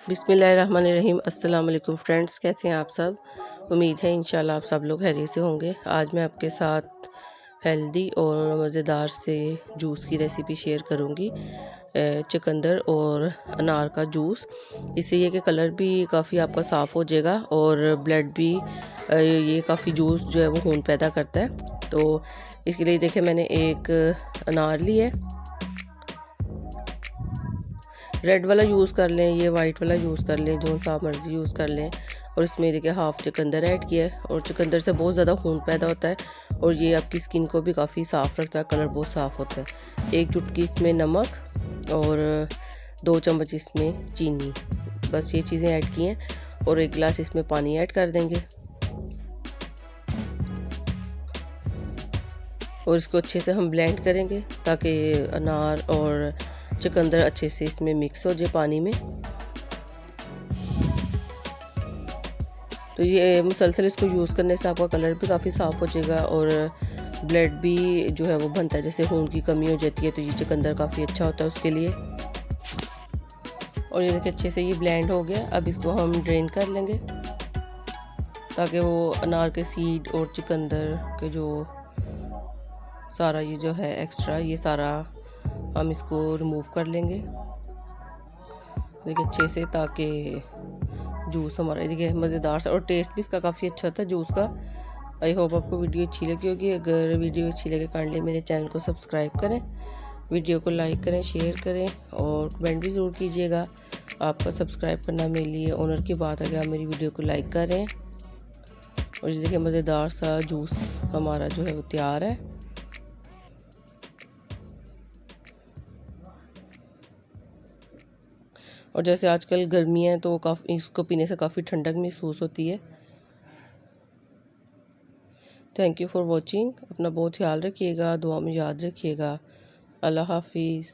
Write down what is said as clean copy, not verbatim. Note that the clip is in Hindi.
बिस्मिल्लाहिर्रहमानिर्रहीम। अस्सलाम वालेकुम फ्रेंड्स, कैसे हैं आप सब। उम्मीद है इंशाल्लाह आप सब लोग खैरियत से होंगे। आज मैं आपके साथ हेल्दी और मज़ेदार से जूस की रेसिपी शेयर करूंगी। चुकंदर और अनार का जूस। इससे ये कि कलर भी काफ़ी आपका साफ़ हो जाएगा और ब्लड भी ये काफ़ी जूस जो है वो खून पैदा करता है। तो इसके लिए देखिए मैंने एक अनार ली है, रेड वाला यूज़ कर लें, ये वाइट वाला यूज़ कर लें, जो सा मर्ज़ी यूज़ कर लें। और इसमें देखिए हाफ़ चुकंदर ऐड किया है और चुकंदर से बहुत ज़्यादा खून पैदा होता है और ये आपकी स्किन को भी काफ़ी साफ़ रखता है, कलर बहुत साफ़ होता है। एक चुटकी इसमें नमक और 2 चम्मच इसमें चीनी, बस ये चीज़ें ऐड की हैं और 1 गिलास इसमें पानी ऐड कर देंगे और इसको अच्छे से हम ब्लेंड करेंगे ताकि अनार और चुकंदर अच्छे से इसमें मिक्स हो जाए पानी में। तो ये मुसलसल इसको यूज़ करने से आपका कलर भी काफ़ी साफ़ हो जाएगा और ब्लड भी जो है वो बनता है, जैसे खून की कमी हो जाती है तो ये चुकंदर काफ़ी अच्छा होता है उसके लिए। और ये देखिए अच्छे से ये ब्लेंड हो गया। अब इसको हम ड्रेन कर लेंगे ताकि वो अनार के सीड और चुकंदर के जो सारा ये जो है एक्स्ट्रा, ये सारा हम इसको रिमूव कर लेंगे देखिए अच्छे से, ताकि जूस हमारा देखिए मज़ेदार सा और टेस्ट भी इसका काफ़ी अच्छा होता है जूस का। आई होप आपको वीडियो अच्छी लगी होगी। अगर वीडियो अच्छी लगे काइंडली मेरे चैनल को सब्सक्राइब करें, वीडियो को लाइक करें, शेयर करें और कमेंट भी ज़रूर कीजिएगा। आपका सब्सक्राइब करना मेरे लिए ऑनर की बात है कि आप मेरी वीडियो को लाइक करें। और ये देखिए मज़ेदार सा जूस हमारा जो है वो तैयार है। और जैसे आजकल गर्मी है तो काफ़ी इसको पीने से काफ़ी ठंडक महसूस होती है। Thank you for watching. अपना बहुत ख्याल रखिएगा, दुआ में याद रखिएगा। अल्लाह हाफिज़।